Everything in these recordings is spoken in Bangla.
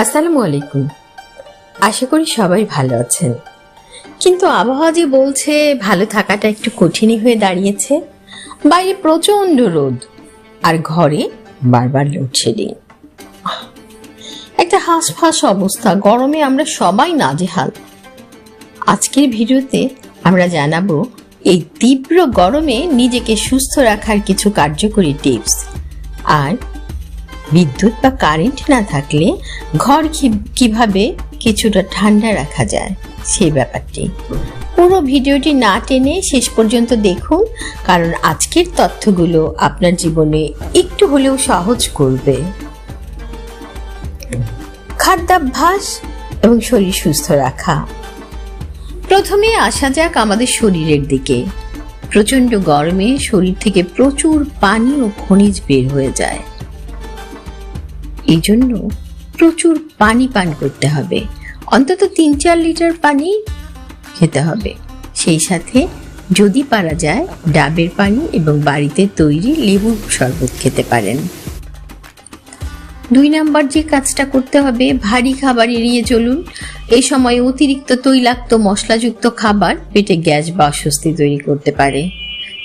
আসসালামু আলাইকুম। আশা করি সবাই ভালো আছেন, কিন্তু আবহাওয়া যে বলছে ভালো থাকাটা একটু কঠিনই হয়ে দাঁড়িয়েছে। বাইরে প্রচন্ড রোদ আর ঘরে বারবার লোডশেডিং, একটা হাঁসফাঁস অবস্থা। গরমে আমরা সবাই নাজেহাল। আজকের ভিডিওতে আমরা জানাবো এই তীব্র গরমে নিজেকে সুস্থ রাখার কিছু কার্যকরী টিপস, আর বিদ্যুৎ বা কারেন্ট না থাকলে ঘর কিভাবে কিছুটা ঠান্ডা রাখা যায় সেই ব্যাপারটি। পুরো ভিডিওটি না টেনে শেষ পর্যন্ত দেখুন, কারণ আজকের তথ্যগুলো আপনার জীবনে একটু হলেও সহজ করবে। খাদ্যাভ্যাস এবং শরীর সুস্থ রাখা। প্রথমে আসা যাক আমাদের শরীরের দিকে। প্রচন্ড গরমে শরীর থেকে প্রচুর পানি ও খনিজ বের হয়ে যায়। এই জন্য প্রচুর পানি পান করতে হবে, অন্তত ৩-৪ লিটার পানি খেতে হবে। সেই সাথে যদি পারা যায় ডাবের পানি এবং বাড়িতে তৈরি লেবুর শরবত খেতে পারেন। ২ নাম্বার যে কাজটা করতে হবে, ভারী খাবার এড়িয়ে চলুন। এই সময় অতিরিক্ত তৈলাক্ত মশলাযুক্ত খাবার পেটে গ্যাস বা অস্বস্তি তৈরি করতে পারে।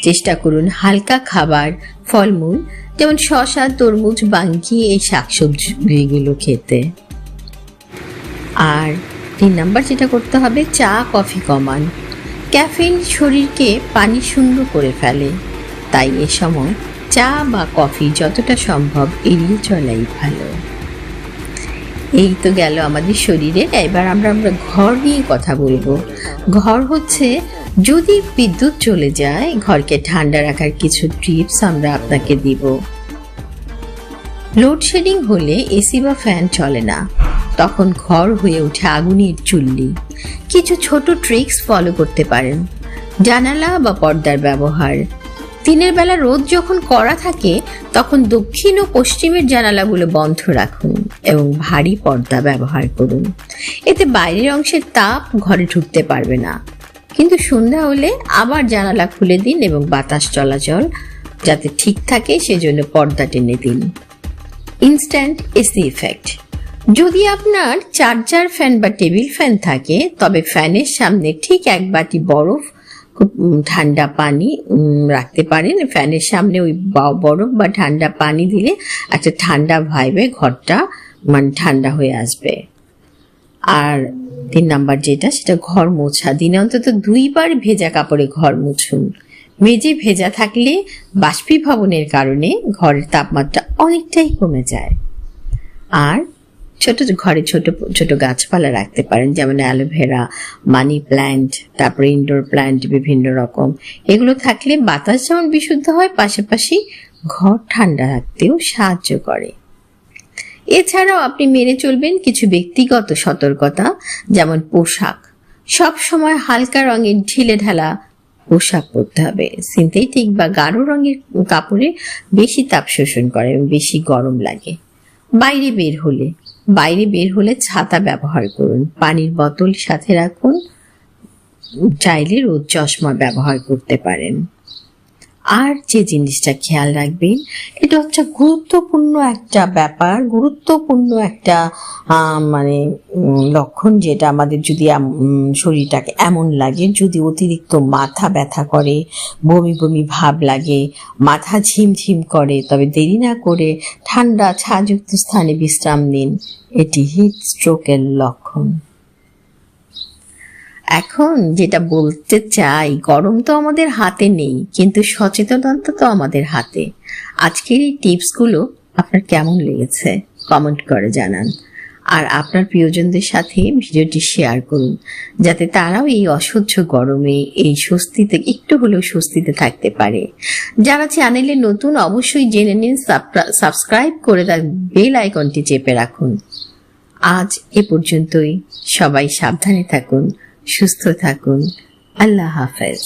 চেষ্টা করুন হালকা খাবার, ফলমূল যেমন শসা, তরমুজ, বাঙ্গি, এই শাকসবজিগুলো খেতে। আর ৩ নাম্বার যেটা করতে হবে, চা কফি কমান। ক্যাফিন শরীরকে পানি শূন্য করে ফেলে, তাই এ সময় চা বা কফি যতটা সম্ভব এড়িয়ে চলাই ভালো। এই তো গেল আমাদের শরীরে। এবার আমরা ঘর নিয়ে কথা বলবো। ঘর হচ্ছে, যদি বিদ্যুৎ চলে যায় ঘরকে ঠান্ডা রাখার কিছু টিপস আমরা আপনাকে দিব। লোডশেডিং হলে এসি বা ফ্যান চলে না, তখন ঘর হয়ে ওঠে আগুনের চুল্লি। কিছু ছোট ট্রিক্স ফলো করতে পারেন। জানালা বা পর্দার ব্যবহার। দিনের বেলা রোদ যখন কড়া থাকে তখন দক্ষিণ ও পশ্চিমের জানালাগুলো বন্ধ রাখুন এবং ভারী পর্দা ব্যবহার করুন। এতে বাইরের অংশের তাপ ঘরে ঢুকতে পারবে না। কিন্তু সন্ধ্যা হলে আবার জানালা খুলে দিন এবং বাতাস চলাচল যাতে ঠিক থাকে সেজন্য পর্দা টেনে দিন। Instant AC effect. যদি আপনার চার্জার ফ্যান বা টেবিল ফ্যান থাকে তবে ফ্যানের সামনে ঠিক 1 বাটি বরফ খুব ঠান্ডা পানি রাখতে পারেন। ফ্যানের সামনে ওই বরফ বা ঠান্ডা পানি দিলে একটা ঠান্ডা ভাইবে ঘরটা ঠান্ডা হয়ে আসবে। আর ৩ নাম্বার যেটা, সেটা ঘর মোছা। দিনে অন্তত 2 বার ভেজা কাপড়ে ঘর মুছুন। মেঝে ভেজা থাকলে বাষ্পীভবনের কারণে ঘরের তাপমাত্রা অনেকটাই কমে যায়। আর ঘরে ছোট ছোট গাছপালা রাখতে পারেন, যেমন অ্যালোভেরা, মানি প্ল্যান্ট, তারপরে ইনডোর প্ল্যান্ট বিভিন্ন রকম। এগুলো থাকলে বাতাস যেমন বিশুদ্ধ হয়, পাশাপাশি ঘর ঠান্ডা রাখতেও সাহায্য করে। এছাড়াও আপনি মেনে চলবেন কিছু ব্যক্তিগত সতর্কতা, যেমন পোশাক। সব সময় হালকা রঙের ঢিলে ঢালা পোশাক পরতে হবে। সিনথেটিক বা গাঢ় রঙের কাপড়ে বেশি তাপ শোষণ করে এবং বেশি গরম লাগে। বাইরে বের হলে ছাতা ব্যবহার করুন। পানির বোতল সাথে রাখুন। চাইলে রোদ চশমা ব্যবহার করতে পারেন। আর যে জিনিসটা খেয়াল রাখবেন, এটা হচ্ছে গুরুত্বপূর্ণ একটা ব্যাপার, গুরুত্বপূর্ণ একটা লক্ষণ, যেটা আমাদের যদি শরীরটাকে এমন লাগে, যদি অতিরিক্ত মাথা ব্যথা করে, বমি বমি ভাব লাগে, মাথা ঝিমঝিম করে, তবে দেরি না করে ঠান্ডা ছায়াযুক্ত স্থানে বিশ্রাম নিন। এটি হিট স্ট্রোকের লক্ষণ। এখন যেটা বলতে চাই, গরম তো আমাদের হাতে নেই, কিন্তু সচেতনতা তো আমাদের হাতে। আজকের এই টিপসগুলো আপনার কেমন লেগেছে কমেন্ট করে জানান। আর আপনার প্রিয়জনদের সাথে ভিডিওটি শেয়ার করুন, যাতে তারাও এই অসহ্য গরমে এই স্বস্তিতে একটু হলেও স্বস্তিতে থাকতে পারে। যারা চ্যানেলে নতুন অবশ্যই জেনে নিন, সাবস্ক্রাইব করে তার বেল আইকনটি চেপে রাখুন। আজ এ পর্যন্তই। সবাই সাবধানে থাকুন, সুস্থ থাকুন। আল্লাহ হাফেজ।